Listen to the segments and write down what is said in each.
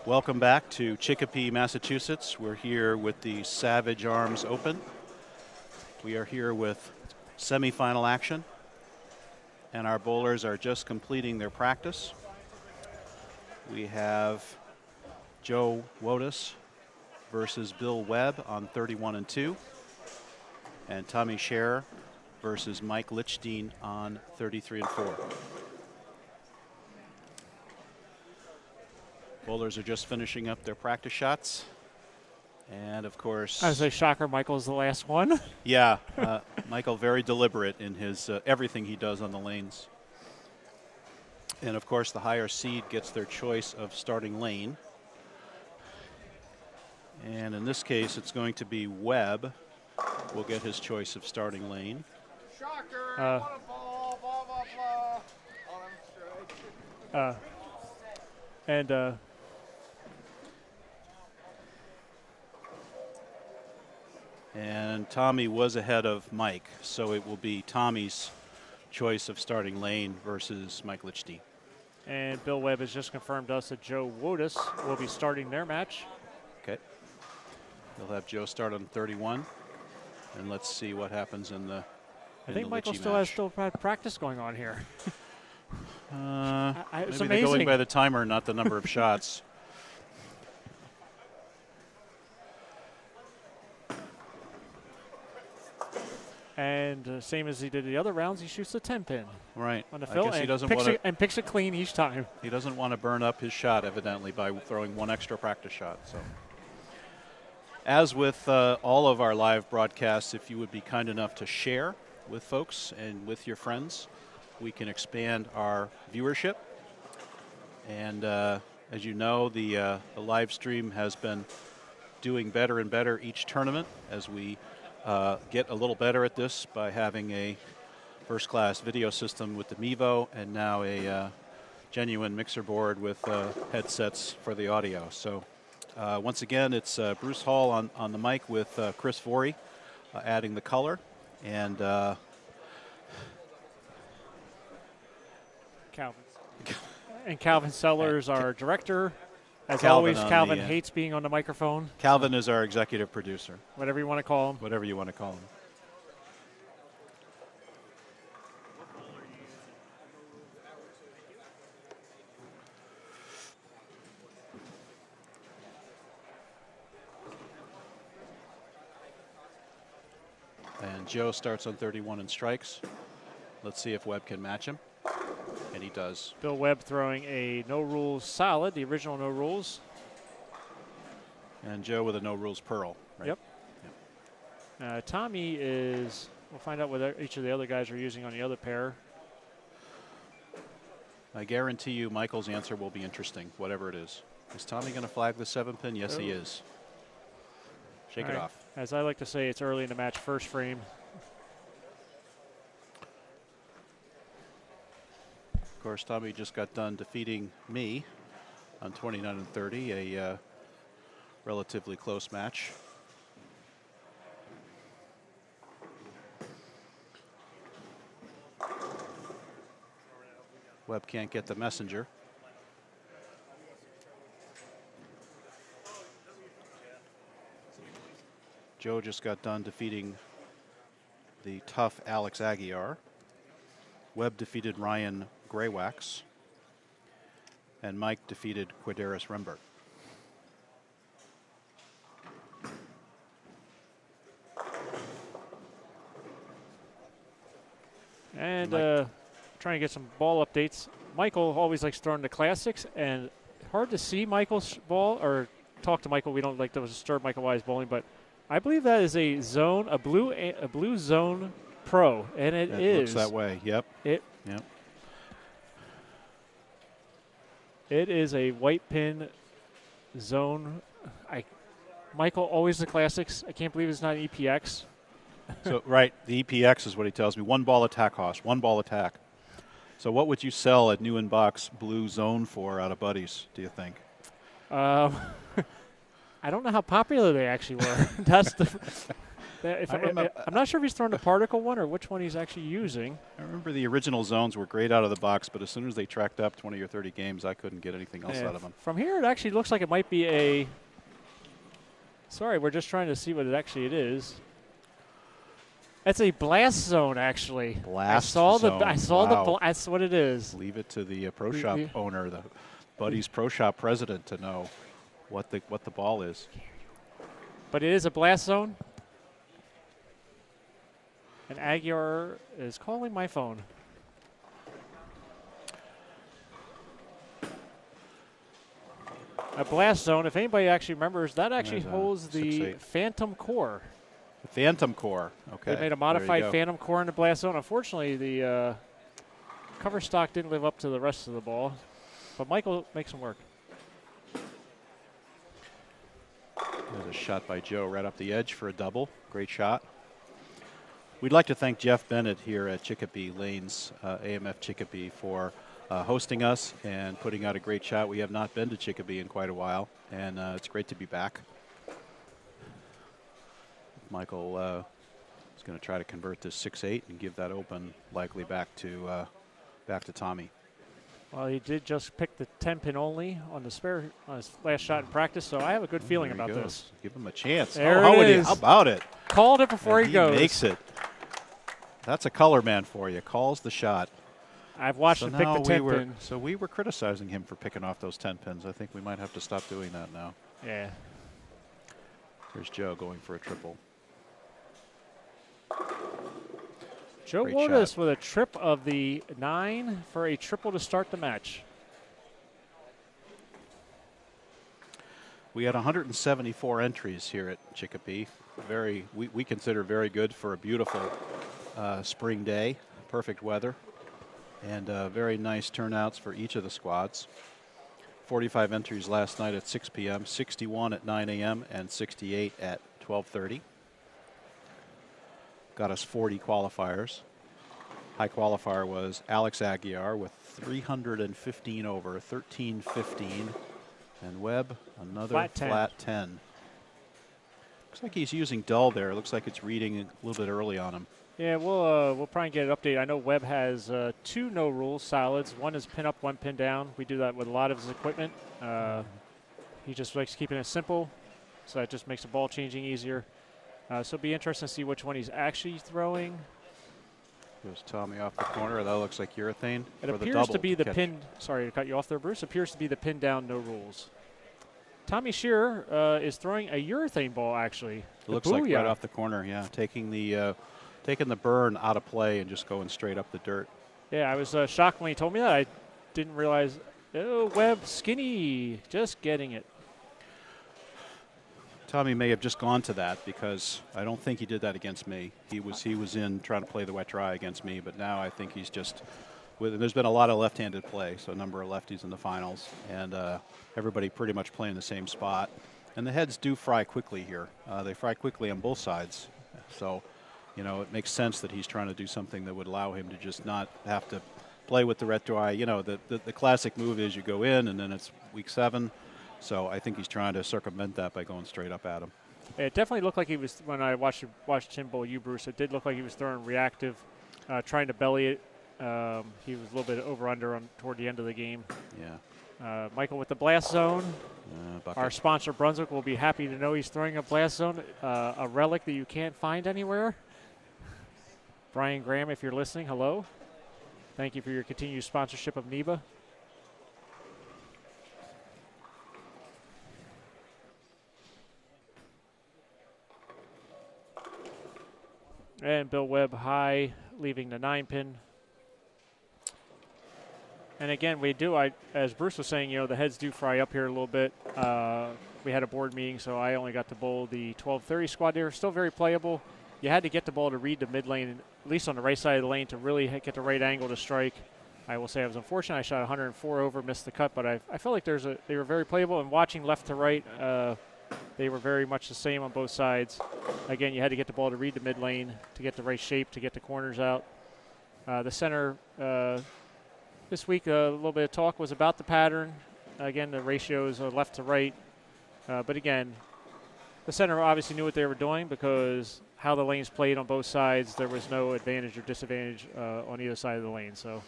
Welcome back to Chicopee, Massachusetts. We're here with the Savage Arms Open. We are here with semifinal action, and our bowlers are just completing their practice. We have Joe Wotus versus Bill Webb on 31 and 2, and Tommy Scherer versus Mike Lichstein on 33 and 4. Bowlers are just finishing up their practice shots. And, of course... I was a shocker, Michael's the last one. Yeah, Michael very deliberate in his everything he does on the lanes. And, of course, the higher seed gets their choice of starting lane. And in this case, it's going to be Webb will get his choice of starting lane. Shocker! What a ball! Blah, blah, blah. On strike. And Tommy was ahead of Mike, so it will be Tommy's choice of starting lane versus Mike Lichstein. And Bill Webb has just confirmed to us that Joe Wotus will be starting their match. Okay. They'll have Joe start on 31, and let's see what happens in the I think Michael Litchie match. still has practice going on here. It's maybe they're amazing. going by the timer, not the number of shots. And same as he did the other rounds, he shoots the 10-pin. Right. On the I fill guess he and doesn't picks, want and picks it clean each time. He doesn't want to burn up his shot, evidently, by throwing one extra practice shot. So, as with all of our live broadcasts, if you would be kind enough to share with folks and with your friends, we can expand our viewership. And as you know, the live stream has been doing better and better each tournament as we get a little better at this by having a first-class video system with the Mevo and now a genuine mixer board with headsets for the audio. So once again, it's Bruce Hall on the mic with Chris Vorey adding the color. And Calvin. And Calvin Sellers, our director. As Calvin always, on Calvin the, hates being on the microphone. Calvin is our executive producer. Whatever you want to call him. Whatever you want to call him. And Joe starts on 31 and strikes. Let's see if Webb can match him. And he does. Bill Webb throwing a no rules solid, the original no rules. And Joe with a no rules pearl. Right? Yep. Tommy is, we'll find out what each of the other guys are using on the other pair. I guarantee you Michael's answer will be interesting, whatever it is. Is Tommy going to flag the 7-pin? Yes, he is. Shake it off. As I like to say, it's early in the match, first frame. Of course, Tommy just got done defeating me on 29 and 30, a relatively close match. Webb can't get the messenger. Joe just got done defeating the tough Alex Aguiar. Webb defeated Ryan Graywax. And Mike defeated Quadaris Rembert. And trying to get some ball updates. Michael always likes throwing the classics, and hard to see Michael's ball or talk to Michael. We don't like to disturb Michael while he's bowling, but I believe that is a zone, a blue zone pro, and it looks that way. Yep. Yep. It is a white pin zone. Michael always the classics. I can't believe it's not an EPX. So right, the EPX is what he tells me. One ball attack, Hoss. One ball attack. So what would you sell at New in Box Blue Zone for out of Buddies, do you think? I don't know how popular they actually were. That's the I'm not sure if he's throwing the particle one or which one he's actually using. I remember the original zones were great out of the box, but as soon as they tracked up 20 or 30 games, I couldn't get anything else out of them. From here, it actually looks like it might be a. Sorry, we're just trying to see what it is. It's a blast zone, actually. Blast zone. I saw the. That's what it is. Leave it to the pro shop owner, the Buddy's Pro Shop president, to know what the ball is. But it is a blast zone. And Aguiar is calling my phone. A blast zone, if anybody actually remembers, that actually holds the Phantom Core. The Phantom Core, okay. They made a modified Phantom Core in the blast zone. Unfortunately, the cover stock didn't live up to the rest of the ball. But Michael makes them work. There's a shot by Joe right up the edge for a double. Great shot. We'd like to thank Jeff Bennett here at Chicopee Lanes, AMF Chicopee, for hosting us and putting out a great shot. We have not been to Chicopee in quite a while, and it's great to be back. Michael is going to try to convert this 6-8 and give that open likely back to Tommy. Well, he did just pick the 10-pin only on the spare on his last shot in practice, so I have a good feeling about this. Give him a chance. There how it is. How about it? Called it before he goes. Makes it. That's a color man for you. Calls the shot. I've watched him pick the 10-pin. So we were criticizing him for picking off those 10 pins. I think we might have to stop doing that now. Yeah. Here's Joe going for a triple. Joe Great Wardas shot. with a trip of the 9 for a triple to start the match. We had 174 entries here at Chicopee. We consider very good for a beautiful spring day. Perfect weather. And very nice turnouts for each of the squads. 45 entries last night at 6 p.m., 61 at 9 a.m., and 68 at 12:30. Got us 40 qualifiers. High qualifier was Alex Aguiar with 315 over, 1315. And Webb, another flat 10. Looks like he's using dull there. Looks like it's reading a little bit early on him. Yeah, we'll probably get an update. I know Webb has 2 no rules solids. One is pin up, one pin down. We do that with a lot of his equipment. He just likes keeping it simple, so that just makes the ball changing easier. So it'll be interesting to see which one he's actually throwing. Goes Tommy off the corner. That looks like urethane. It appears to be the pin. Sorry to cut you off there, Bruce. Appears to be the pin down, no rules. Tommy Shearer is throwing a urethane ball, actually. It looks like right off the corner, yeah. Taking the burn out of play and just going straight up the dirt. Yeah, I was shocked when he told me that. I didn't realize. Oh, Webb, skinny, just getting it. Tommy may have just gone to that because I don't think he did that against me. He was in trying to play the wet dry against me, but now I think he's just. There's been a lot of left-handed play, so a number of lefties in the finals, and everybody pretty much playing the same spot. And the heads do fry quickly here. They fry quickly on both sides, so it makes sense that he's trying to do something that would allow him to just not have to play with the wet dry. The classic move is you go in, and then it's week 7. So I think he's trying to circumvent that by going straight up at him. It definitely looked like he was, when I watched him bowl you, Bruce, it did look like he was throwing reactive, trying to belly it. He was a little bit over-under toward the end of the game. Yeah. Michael with the blast zone. Bucket. Our sponsor, Brunswick, will be happy to know he's throwing a blast zone, a relic that you can't find anywhere. Brian Graham, if you're listening, hello. Thank you for your continued sponsorship of NEBA. And Bill Webb high, leaving the 9-pin. And again, as Bruce was saying, the heads do fry up here a little bit. We had a board meeting, so I only got to bowl the 1230 squad. They were still very playable. You had to get the ball to read the mid lane, at least on the right side of the lane, to really get the right angle to strike. I will say I was unfortunate. I shot 104 over, missed the cut, but I felt like they were very playable. And watching left to right, they were very much the same on both sides. Again, you had to get the ball to read the mid lane, to get the right shape, to get the corners out. The center, this week, a little bit of talk was about the pattern. Again, the ratios are left to right. But again, the center obviously knew what they were doing because how the lanes played on both sides, there was no advantage or disadvantage on either side of the lane. So,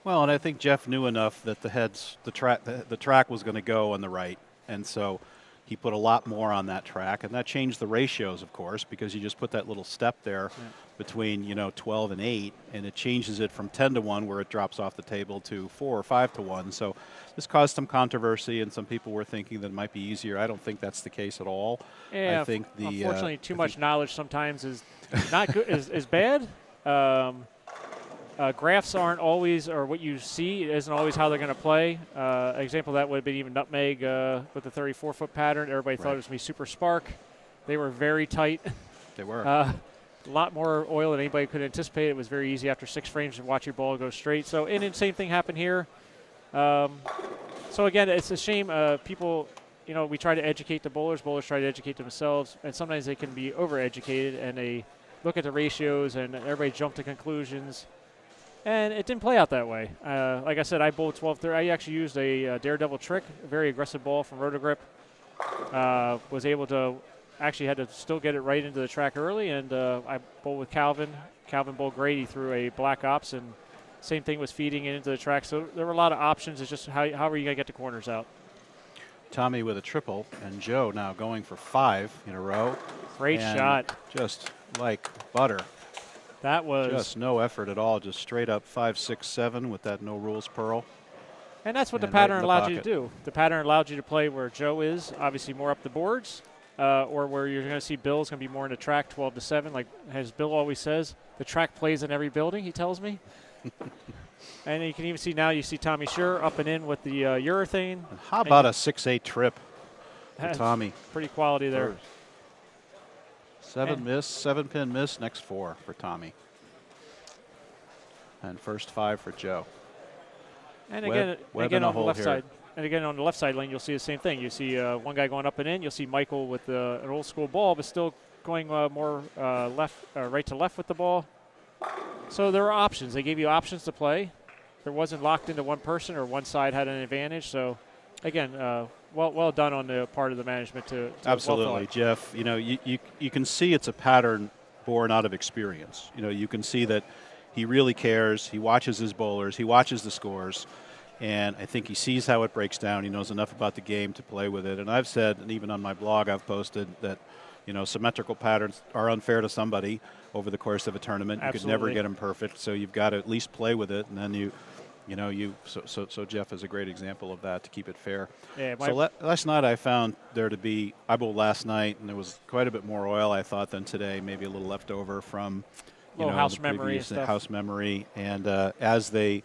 Well, and I think Jeff knew enough that the track was going to go on the right, and so he put a lot more on that track, and that changed the ratios, of course, because you just put that little step there between 12 and 8, and it changes it from 10 to 1, where it drops off the table, to 4 or 5 to 1. So this caused some controversy, and some people were thinking that it might be easier. I don't think that's the case at all. yeah, I think unfortunately, too much knowledge sometimes is not good. is bad. Graphs aren't always, or what you see isn't always how they're going to play. An example of that would have been even Nutmeg with the 34-foot pattern. Everybody thought it was going to be super spark. They were very tight. They were. A lot more oil than anybody could anticipate. It was very easy after 6 frames to watch your ball go straight. So, and the same thing happened here. So, again, it's a shame. People, we try to educate the bowlers. Bowlers try to educate themselves. And sometimes they can be overeducated, and they look at the ratios, and everybody jump to conclusions. And it didn't play out that way. Like I said, I bowled 12-30. I actually used a daredevil trick, a very aggressive ball from Rotogrip. Was able to, actually had to still get it right into the track early, and I bowled with Calvin. Calvin bowled great. He threw a black ops, and same thing was feeding it into the track. So there were a lot of options. It's just how are you going to get the corners out? Tommy with a triple, and Joe now going for 5 in a row. Great shot. Just like butter. That was just no effort at all, just straight up 5, 6, 7 with that no rules pearl. And that's what the pattern allowed you to do. The pattern allowed you to play where Joe is, obviously more up the boards, or where you're going to see Bill's going to be more in the track, 12-7. Like as Bill always says, the track plays in every building, he tells me. And you can even see now, you see Tommy Scher up and in with the urethane. And how about a 6-8 trip for Tommy? Pretty quality there. 7-pin miss, next 4 for Tommy. And first 5 for Joe. And Webb again on the left here. side. And again on the left side lane, you'll see the same thing. You see one guy going up and in. You'll see Michael with an old school ball, but still going more right to left with the ball. So there were options. They gave you options to play. There wasn't locked into one person or one side had an advantage. So again, well done on the part of the management to absolutely, Jeff. You can see it's a pattern born out of experience. You can see that he really cares. He watches his bowlers. He watches the scores. And I think he sees how it breaks down. He knows enough about the game to play with it. And I've said, and even on my blog I've posted, that symmetrical patterns are unfair to somebody over the course of a tournament. Absolutely. You could never get them perfect, so you've got to at least play with it. And then so Jeff is a great example of that, to keep it fair. Yeah, so last night I found there to be, I bowled last night, and there was quite a bit more oil, I thought, than today. Maybe a little left over from house the memory previous stuff. house memory. And as they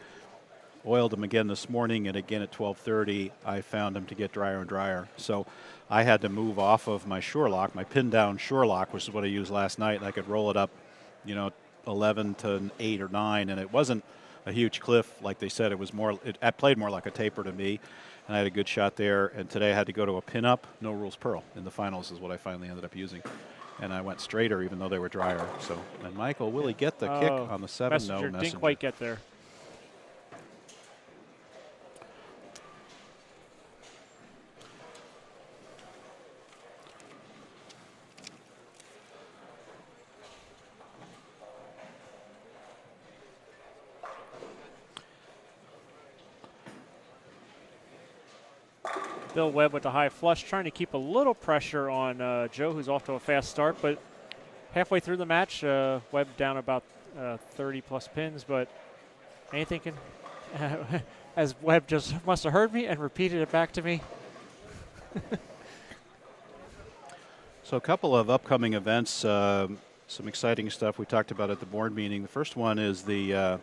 oiled them again this morning and again at 12:30, I found them to get drier and drier. So I had to move off of my shore lock, my pin down shore lock, which is what I used last night, and I could roll it up, 11 to 8 or 9, and it wasn't a huge cliff like they said. It played more like a taper to me, and I had a good shot there. And today I had to go to a pin up, no rules pearl in the finals is what I finally ended up using. And I went straighter even though they were drier. So, and Michael, will he get the kick on the 7? No, Messenger didn't quite get there. Bill Webb with the high flush, trying to keep a little pressure on Joe, who's off to a fast start. But halfway through the match, Webb down about 30-plus pins. But anything can, as Webb just must have heard me and repeated it back to me. So a couple of upcoming events, some exciting stuff we talked about at the board meeting. The first one is the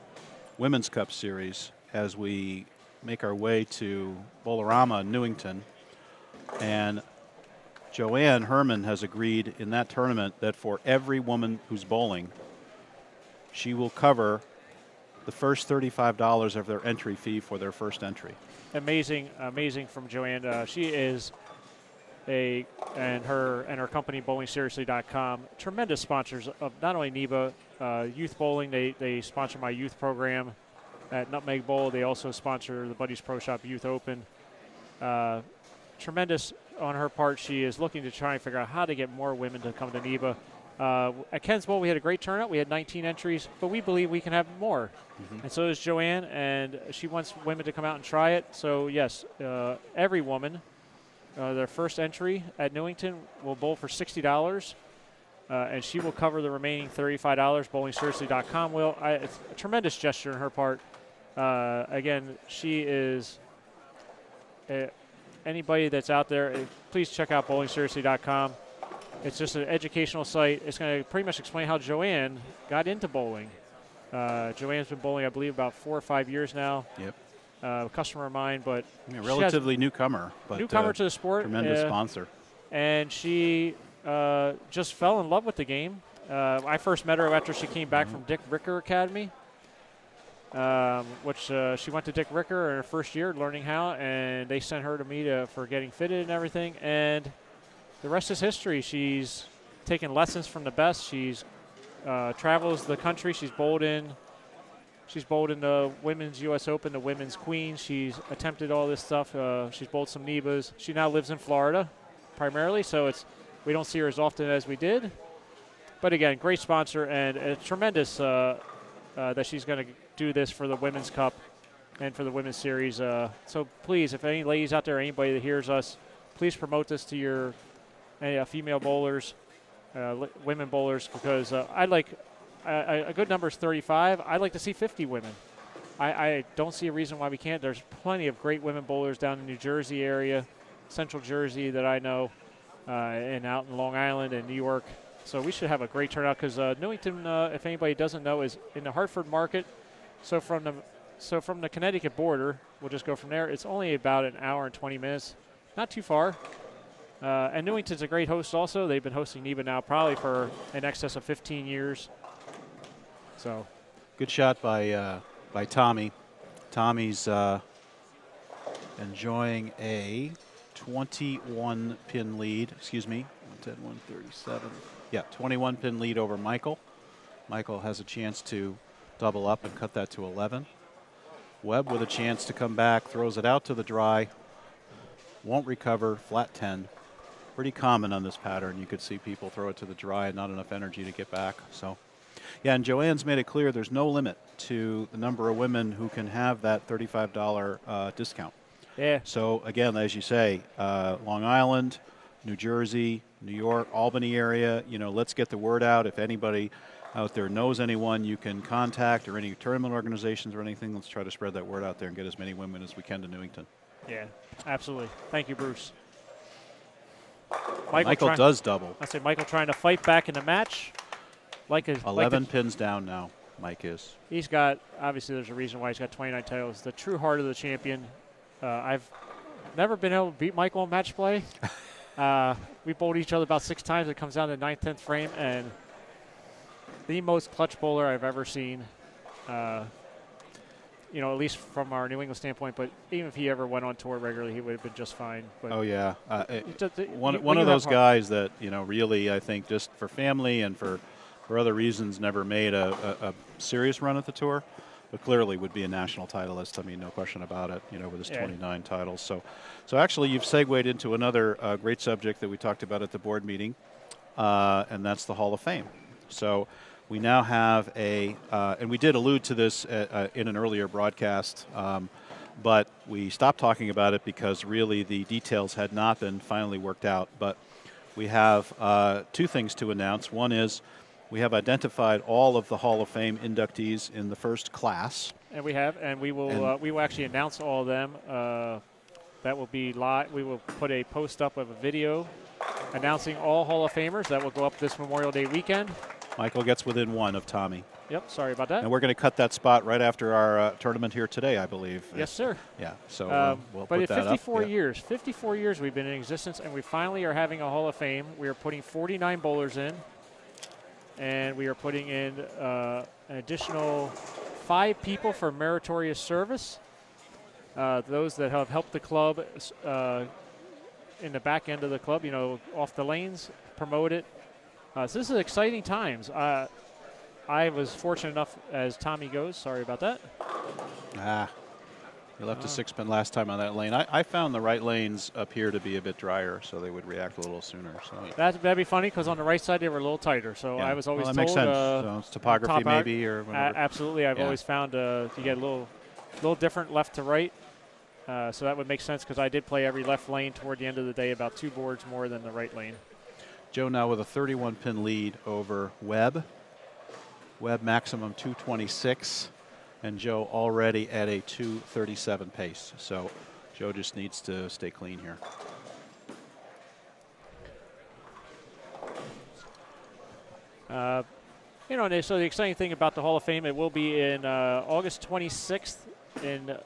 Women's Cup Series as we make our way to Bowlerama in Newington. And Joanne Herman has agreed in that tournament that for every woman who's bowling, she will cover the first $35 of their entry fee for their first entry. Amazing from Joanne. She is and her company bowlingseriously.com, tremendous sponsors of not only NEBA, youth bowling. They sponsor my youth program at Nutmeg Bowl. They also sponsor the Buddies Pro Shop Youth Open. Tremendous on her part. She is looking to try and figure out how to get more women to come to NEBA. At Ken's Bowl, we had a great turnout. We had 19 entries, but we believe we can have more. And so does Joanne, and she wants women to come out and try it. So, yes, every woman, their first entry at Newington will bowl for $60, and she will cover the remaining $35. BowlingSeriously.com will. It's a tremendous gesture on her part. Again, she is anybody that's out there, please check out BowlingSeriously.com. It's just an educational site. It's going to pretty much explain how Joanne got into bowling. Joanne's been bowling, I believe, about 4 or 5 years now. Yep. A customer of mine, but relatively newcomer. But newcomer to the sport. Tremendous sponsor. And she just fell in love with the game. I first met her after she came back from Dick Ricker Academy, which she went to Dick Ricker in her first year learning how, and they sent her to me for getting fitted and everything. And the rest is history. She's taken lessons from the best. She's travels the country. She's bowled in the Women's U.S. Open, the Women's Queen. She's attempted all this stuff. She's bowled some NEBAs. She now lives in Florida primarily, so we don't see her as often as we did. But again, great sponsor, and it's tremendous that she's going to do this for the Women's Cup and for the Women's Series. So please, if any ladies out there, anybody that hears us, please promote this to your female bowlers, women bowlers, because a good number is 35. I'd like to see 50 women. I don't see a reason why we can't. There's plenty of great women bowlers down in New Jersey area, Central Jersey that I know, and out in Long Island and New York. So we should have a great turnout because Newington, if anybody doesn't know, is in the Hartford market. So from the Connecticut border, we'll just go from there. It's only about an hour and 20 minutes, not too far. And Newington's a great host also. They've been hosting NEBA now probably for in excess of 15 years. So, good shot by Tommy. Tommy's enjoying a 21-pin lead. Excuse me, 110, 137. Yeah, 21-pin lead over Michael. Michael has a chance to double up and cut that to 11. Webb with a chance to come back, throws it out to the dry. Won't recover, flat 10. Pretty common on this pattern. You could see people throw it to the dry and not enough energy to get back. So, yeah, and Joanne's made it clear there's no limit to the number of women who can have that $35 discount. Yeah. So, again, as you say, Long Island, New Jersey, New York, Albany area, let's get the word out. If anybody out there knows anyone you can contact or any tournament organizations or anything, let's try to spread that word out there and get as many women as we can to Newington. Yeah, absolutely. Thank you, Bruce. Michael does double. I say Michael trying to fight back in the match. 11 pins down now, Mike is. He's got, obviously there's a reason why he's got 29 titles. The true heart of the champion. I've never been able to beat Michael in match play. We bowled each other about 6 times. It comes down to 9th, 10th frame, and the most clutch bowler I've ever seen. At least from our New England standpoint, but even if he ever went on tour regularly, he would have been just fine. But oh, yeah. One of those guys that, really, I think, just for family and for other reasons, never made a serious run at the tour, but clearly would be a national titleist. I mean, no question about it, with his 29 titles. So actually, you've segued into another great subject that we talked about at the board meeting, and that's the Hall of Fame. So we now have and we did allude to this in an earlier broadcast, but we stopped talking about it because really the details had not been finally worked out. But we have 2 things to announce. One is we have identified all of the Hall of Fame inductees in the first class. And we have, and we will actually announce all of them. That will be live. We will put a post up of a video announcing all Hall of Famers. That will go up this Memorial Day weekend. Michael gets within 1 of Tommy. Yep, sorry about that. And we're going to cut that spot right after our tournament here today, I believe. Yes, sir. Yeah, so we'll put that up. But 54 years we've been in existence, and we finally are having a Hall of Fame. We are putting 49 bowlers in, and we are putting in an additional 5 people for meritorious service. Those that have helped the club in the back end of the club, off the lanes, promote it. So this is exciting times. I was fortunate enough, as Tommy goes, sorry about that. He left a 6-pin last time on that lane. I found the right lanes up here to be a bit drier, so they would react a little sooner. So That'd be funny because on the right side they were a little tighter. So yeah. I was always that told. makes sense. So it's topography maybe or whatever. Absolutely, I've Yeah. always found you get a little different left to right. So that would make sense because I did play every left lane toward the end of the day, about 2 boards more than the right lane. Joe now with a 31-pin lead over Webb. Webb maximum 226, and Joe already at a 237 pace. So Joe just needs to stay clean here. So the exciting thing about the Hall of Fame, it will be in August 26th in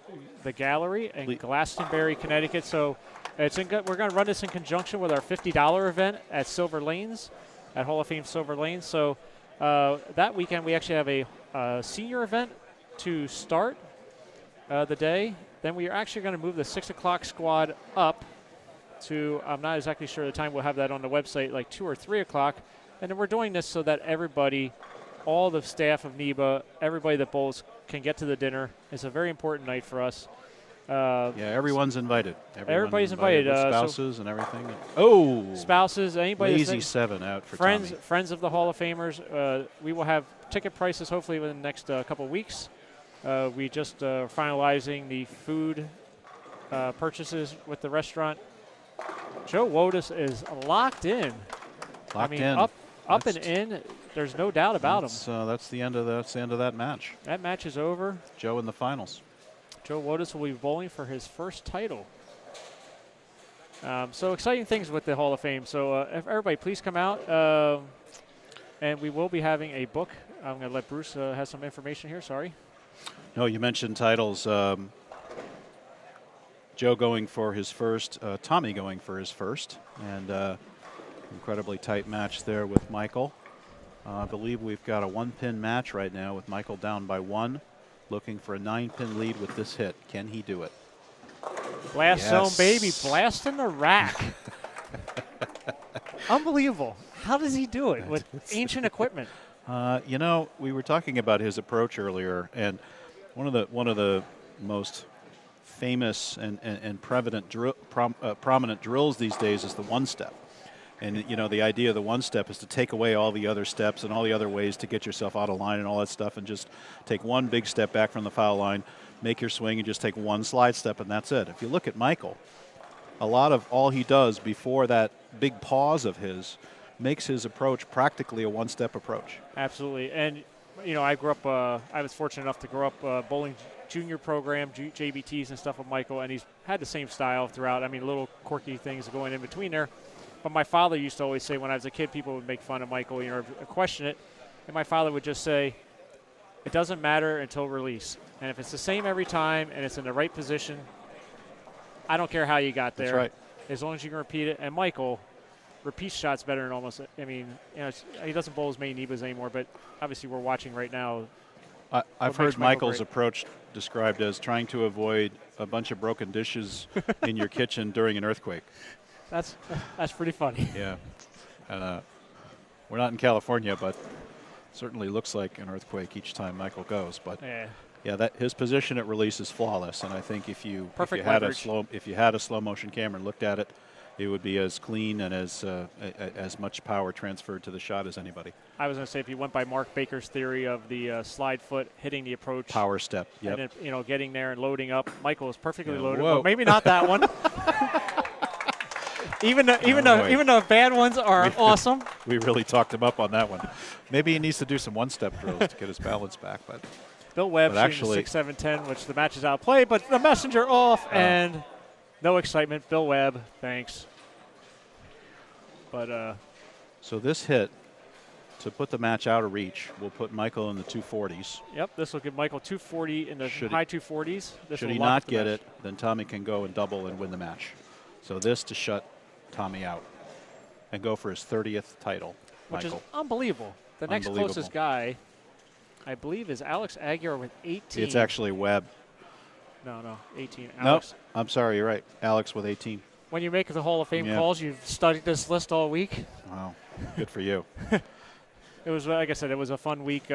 the gallery in Glastonbury, Connecticut. So we're going to run this in conjunction with our $50 event at Silver Lanes, at Hall of Fame Silver Lanes. So that weekend we actually have a senior event to start the day. Then we are actually going to move the 6 o'clock squad up to, I'm not exactly sure the time, we'll have that on the website, like 2 or 3 o'clock. And then we're doing this so that everybody, all the staff of NEBA, everybody that bowls can get to the dinner. It's a very important night for us. Yeah, everyone's invited. Everybody's invited. With spouses and everything. Oh! Spouses, anybody. Lazy 7 out for friends, Tommy. Friends of the Hall of Famers. We will have ticket prices hopefully within the next couple of weeks. We just finalizing the food purchases with the restaurant. Joe Wotus is locked in. Locked in. Up and in. There's no doubt about him. That's the end of that match. That match is over. Joe in the finals. Joe Wotus will be bowling for his first title. So exciting things with the Hall of Fame. So if everybody, please come out. And we will be having a book. I'm going to let Bruce have some information here. Sorry. No, you mentioned titles. Joe going for his first, Tommy going for his first, and incredibly tight match there with Michael. I believe we've got a 1-pin match right now with Michael down by 1, looking for a 9-pin lead with this hit. Can he do it? Blast zone, baby. Blasting the rack. Unbelievable. How does he do it with ancient equipment? We were talking about his approach earlier, and one of the most famous and prominent drills these days is the one-step. And, the idea of the one-step is to take away all the other steps and all the other ways to get yourself out of line and all that stuff and just take one big step back from the foul line, make your swing, and just take one slide step, and that's it. If you look at Michael, a lot of all he does before that big pause of his makes his approach practically a one-step approach. Absolutely. And, I grew up, I was fortunate enough to grow up bowling junior program, JBTs and stuff with Michael, and he's had the same style throughout. I mean, little quirky things going in between there. But my father used to always say when I was a kid, people would make fun of Michael, question it. And my father would just say, it doesn't matter until release. And if it's the same every time and it's in the right position, I don't care how you got there. That's right. As long as you can repeat it. And Michael repeats shots better than almost, he doesn't bowl as many Nebas anymore, but obviously we're watching right now. I've heard Michael's approach described as trying to avoid a bunch of broken dishes in your kitchen during an earthquake. That's pretty funny. Yeah. We're not in California, but certainly looks like an earthquake each time Michael goes. But that his position at release is flawless, and I think if you had a slow motion camera and looked at it, it would be as clean and as much power transferred to the shot as anybody. I was going to say if you went by Mark Baker's theory of the slide foot hitting the approach, power step, and then, getting there and loading up. Michael is perfectly loaded. Whoa. Well, maybe not that one. Even the bad ones are awesome. We really talked him up on that one. Maybe he needs to do some one-step drills to get his balance back. But Bill Webb shooting 6-7-10, which the match is out of play, but the messenger off and no excitement. Bill Webb, thanks. But so this hit to put the match out of reach will put Michael in the 240s. Yep, this will give Michael 240 in the high 240s. Should he not get it, then Tommy can go and double and win the match. So this to shut Tommy out and go for his 30th title. Which Michael. is unbelievable. The next closest guy, I believe, is Alex Aguirre with 18. It's actually Webb. No, 18. Alex. No, I'm sorry, you're right. Alex with 18. When you make the Hall of Fame calls, you've studied this list all week. Wow, good for you. It was, like I said, it was a fun week.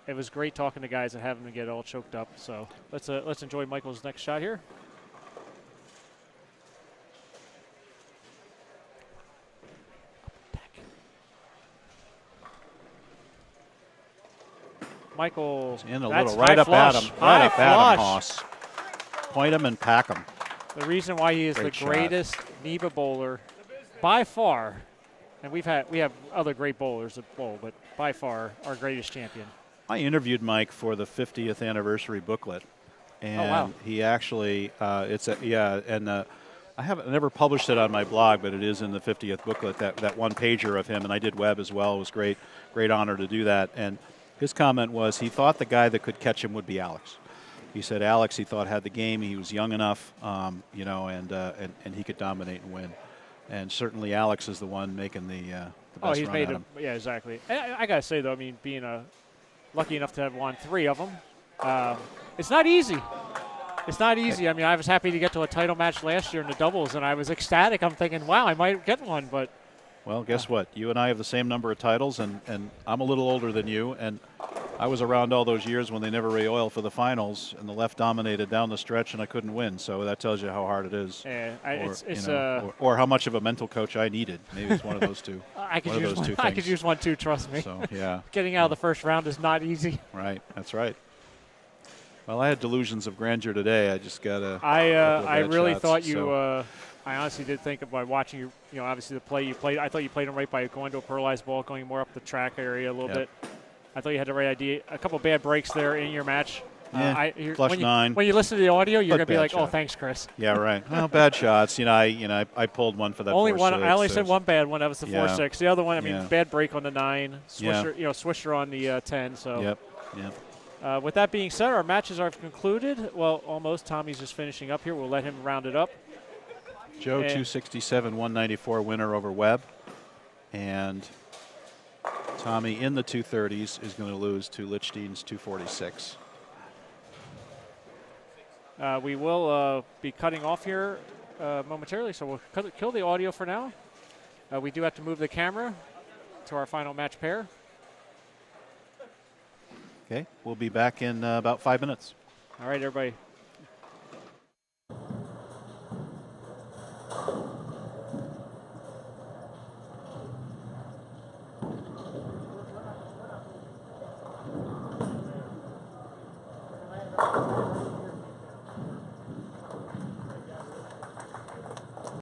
it was great talking to guys and having them get all choked up. So let's enjoy Michael's next shot here. Michael, In a that's little right up flush. at him. Right up at High him, Hoss. Point him and pack him. The reason why he is Great the shot. greatest NEBA bowler by far, and we have other great bowlers that bowl, but by far our greatest champion. I interviewed Mike for the 50th anniversary booklet, and wow. he actually I haven't never published it on my blog, but it is in the 50th booklet. That one pager of him, and I did web as well. It was great honor to do that. And his comment was he thought the guy that could catch him would be Alex. He said Alex he thought had the game. He was young enough, and he could dominate and win. And certainly Alex is the one making the best he's run made at him. Yeah, exactly. And I gotta say though, I mean, being lucky enough to have won 3 of them, it's not easy. It's not easy. I mean, I was happy to get to a title match last year in the doubles, and I was ecstatic. I'm thinking, wow, I might get one, but. Well, guess what? You and I have the same number of titles, and I'm a little older than you, and I was around all those years when they never re-oil for the finals, and the left dominated down the stretch, and I couldn't win. So that tells you how hard it is. Yeah, or how much of a mental coach I needed. Maybe it's one of those two. I could use one. I could use one too. Trust me. So yeah, getting out of the first round is not easy. Right. That's right. Well, I had delusions of grandeur today. I just got a. I really shots, thought you. so. I honestly did think by watching you. You know, obviously the play you played. I thought you played him right by going to a pearlized ball, going more up the track area a little bit. I thought you had the right idea. A couple bad breaks there in your match. Yeah, flush 9. When you listen to the audio, you're gonna be like, shot. "Oh, thanks, Chris." Yeah, right. Well, bad shots. I pulled one for that. Only 4-6, one. I only said one bad one. That was the 4-6. The other one, I mean, bad break on the 9. Swisher, Swisher on the 10. So. Yep. With that being said, our matches are concluded. Well, almost. Tommy's just finishing up here. We'll let him round it up. Joe 267, 194 winner over Webb, and Tommy in the 230s is going to lose to Lichstein's 246. We will be cutting off here momentarily, so we'll kill the audio for now. We do have to move the camera to our final match pair. Okay, we'll be back in about 5 minutes. All right, everybody.